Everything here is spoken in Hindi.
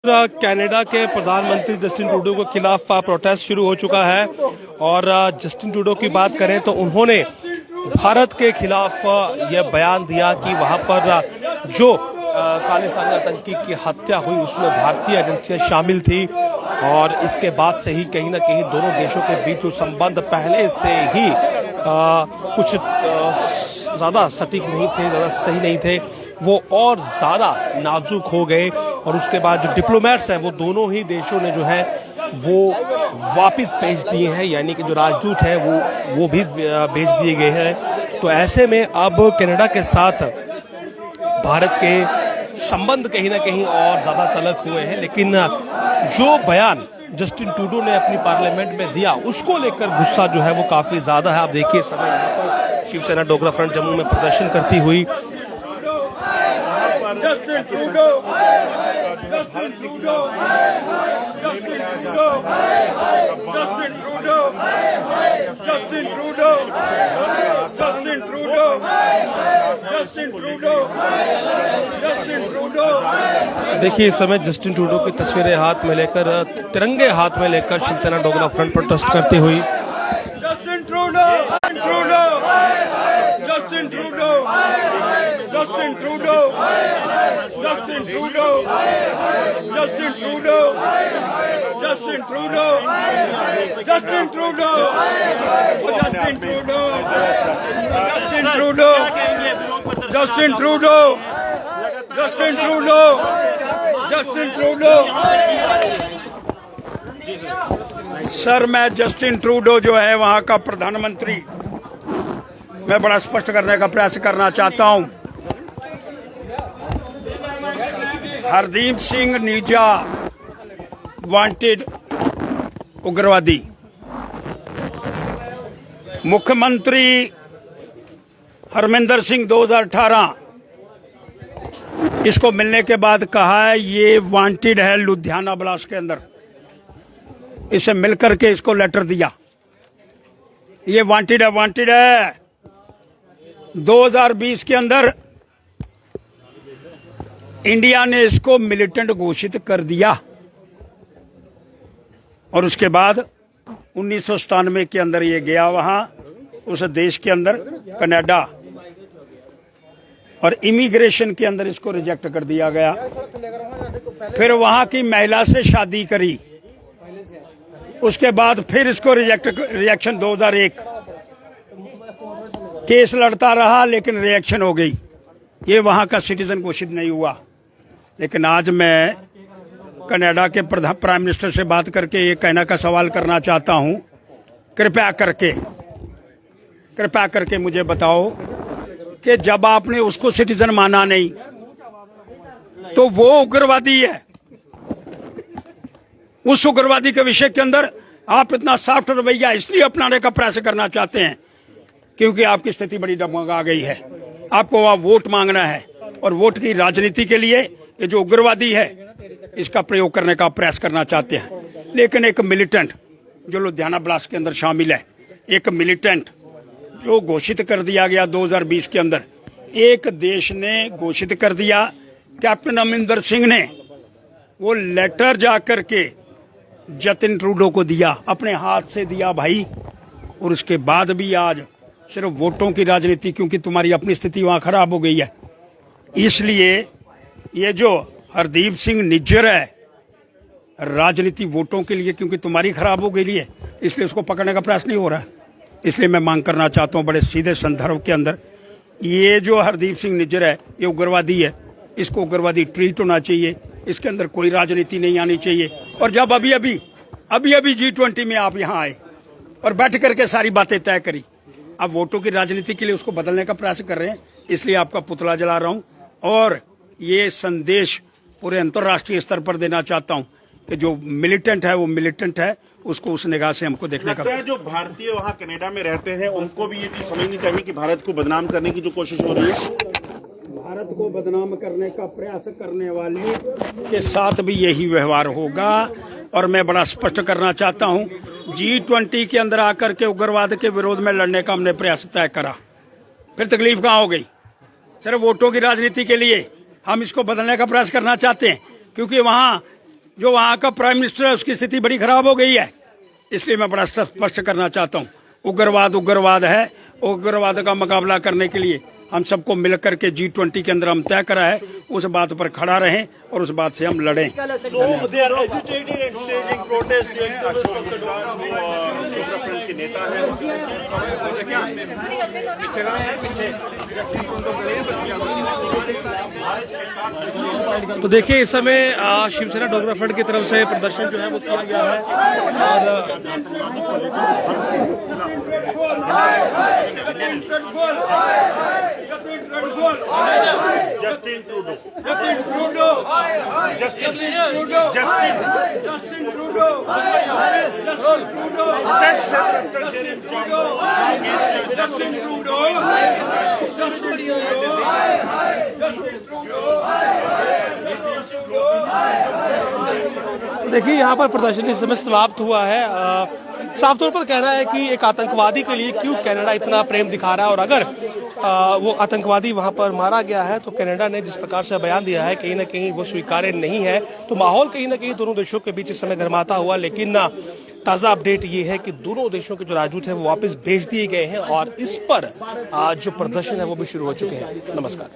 कनाडा के प्रधानमंत्री जस्टिन ट्रूडो के खिलाफ प्रोटेस्ट शुरू हो चुका है और जस्टिन ट्रूडो की बात करें तो उन्होंने भारत के खिलाफ यह बयान दिया कि वहां पर जो खालिस्तानी आतंकी की हत्या हुई उसमें भारतीय एजेंसियां शामिल थी और इसके बाद से ही कहीं ना कहीं दोनों देशों के बीच जो संबंध पहले से ही कुछ ज़्यादा सटीक नहीं थे, ज़्यादा सही नहीं थे, वो और ज़्यादा नाजुक हो गए। और उसके बाद जो डिप्लोमेट्स हैं वो दोनों ही देशों ने जो है वो वापस भेज दिए हैं, यानी कि जो राजदूत हैं वो भी भेज दिए गए हैं। तो ऐसे में अब कनाडा के साथ भारत के संबंध कहीं ना कहीं और ज़्यादा तल्ख हुए हैं। लेकिन जो बयान जस्टिन ट्रूडो ने अपनी पार्लियामेंट में दिया उसको लेकर गुस्सा जो है वो काफ़ी ज़्यादा है। आप देखिए समय यहाँ पर शिवसेना डोगरा फ्रंट जम्मू में प्रदर्शन करती हुई Justin Trudeau, Justin Trudeau, Justin Trudeau, Justin Trudeau, Justin Trudeau, Justin Trudeau, Justin Trudeau, Justin Trudeau। देखिए इस समय जस्टिन ट्रूडो की तस्वीरें हाथ में लेकर, तिरंगे हाथ में लेकर शिवसेना डोगरा फ्रंट प्रोटेस्ट करती हुई Justin Trudeau, Trudeau, Justin Trudeau, Justin Trudeau, Justin Trudeau, Justin Trudeau, Justin Trudeau, Justin Trudeau, Justin Trudeau, Justin Trudeau, Justin Trudeau, Justin Trudeau, Justin Trudeau। Sir मैं जस्टिन ट्रूडो जो है वहां का प्रधानमंत्री, मैं बड़ा स्पष्ट करने का प्रयास करना चाहता हूं। हरदीप सिंह नीजा वांटेड उग्रवादी, मुख्यमंत्री हरमिंदर सिंह 2018 इसको मिलने के बाद कहा है ये वांटेड है लुधियाना ब्लास्ट के अंदर, इसे मिलकर के इसको लेटर दिया, ये वांटेड है, वांटेड है। 2020 के अंदर इंडिया ने इसको मिलिटेंट घोषित कर दिया और उसके बाद 1997 के अंदर ये गया वहां उस देश के अंदर कनाडा और इमिग्रेशन के अंदर इसको रिजेक्ट कर दिया गया। फिर वहां की महिला से शादी करी, उसके बाद फिर इसको रिजेक्शन 2001 केस लड़ता रहा लेकिन रिएक्शन हो गई, ये वहां का सिटीजन घोषित नहीं हुआ। लेकिन आज मैं कनाडा के प्राइम मिनिस्टर से बात करके ये कहने का सवाल करना चाहता हूं, कृपया करके मुझे बताओ कि जब आपने उसको सिटीजन माना नहीं तो वो उग्रवादी है, उस उग्रवादी के विषय के अंदर आप इतना सॉफ्ट रवैया इसलिए अपनाने का प्रयास करना चाहते हैं क्योंकि आपकी स्थिति बड़ी डगमगा गई है, आपको वहां वोट मांगना है और वोट की राजनीति के लिए ये जो उग्रवादी है इसका प्रयोग करने का प्रयास करना चाहते हैं। लेकिन एक मिलिटेंट जो लुधियाना ब्लास्ट के अंदर शामिल है, एक मिलिटेंट जो घोषित कर दिया गया 2020 के अंदर, एक देश ने घोषित कर दिया, कैप्टन अमरिंदर सिंह ने वो लेटर जाकर के जस्टिन ट्रूडो को दिया, अपने हाथ से दिया भाई, और उसके बाद भी आज सिर्फ वोटों की राजनीति, क्योंकि तुम्हारी अपनी स्थिति वहां खराब हो गई है, इसलिए ये जो हरदीप सिंह निज्जर है राजनीति वोटों के लिए, क्योंकि तुम्हारी खराब हो गई है, इसलिए उसको पकड़ने का प्रयास नहीं हो रहा है। इसलिए मैं मांग करना चाहता हूं बड़े सीधे संदर्भ के अंदर, ये जो हरदीप सिंह निज्जर है ये उग्रवादी है, इसको उग्रवादी ट्रीट होना चाहिए, इसके अंदर कोई राजनीति नहीं आनी चाहिए। और जब अभी अभी G20 में आप यहाँ आए और बैठ करके सारी बातें तय करी, आप वोटों की राजनीति के लिए उसको बदलने का प्रयास कर रहे हैं, इसलिए आपका पुतला जला रहा हूं और ये संदेश पूरे अंतर्राष्ट्रीय स्तर पर देना चाहता हूं कि जो मिलिटेंट है वो मिलिटेंट है, उसको उस निगाह से हमको देखने का। जो भारतीय वहाँ कनाडा में रहते हैं उनको भी ये चीज समझनी चाहिए कि भारत को बदनाम करने की जो कोशिश हो रही है, भारत को बदनाम करने का प्रयास करने वाले के साथ भी यही व्यवहार होगा। और मैं बड़ा स्पष्ट करना चाहता हूं, G20 के अंदर आकर के उग्रवाद के विरोध में लड़ने का हमने प्रयास तय करा, फिर तकलीफ कहां हो गई? सिर्फ वोटों की राजनीति के लिए हम इसको बदलने का प्रयास करना चाहते हैं, क्योंकि वहां जो वहाँ का प्राइम मिनिस्टर है उसकी स्थिति बड़ी खराब हो गई है। इसलिए मैं बड़ा स्पष्ट करना चाहता हूँ, उग्रवाद है। उग्रवाद का मुकाबला करने के लिए हम सबको मिलकर के G20 के अंदर हम तय करा है, उस बात पर खड़ा रहें और उस बात से हम लड़ें। के नेता है तो देखिए इस समय शिवसेना डोगरा फ्रंट की तरफ से प्रदर्शन जो है वो किया गया है जस्टिन ट्रूडो देखिए यहाँ पर प्रदर्शन इस समय समाप्त हुआ है। साफ तौर पर कह रहा है कि एक आतंकवादी के लिए क्यों कनाडा इतना प्रेम दिखा रहा है, और अगर वो आतंकवादी वहां पर मारा गया है तो कनाडा ने जिस प्रकार से बयान दिया है कहीं ना कहीं वो स्वीकार्य नहीं है। तो माहौल कहीं ना कहीं दोनों देशों के बीच इस समय गर्माता हुआ, लेकिन ताज़ा अपडेट ये है कि दोनों देशों के जो राजदूत हैं वो वापस भेज दिए गए हैं और इस पर जो प्रदर्शन है वो भी शुरू हो चुके हैं। नमस्कार।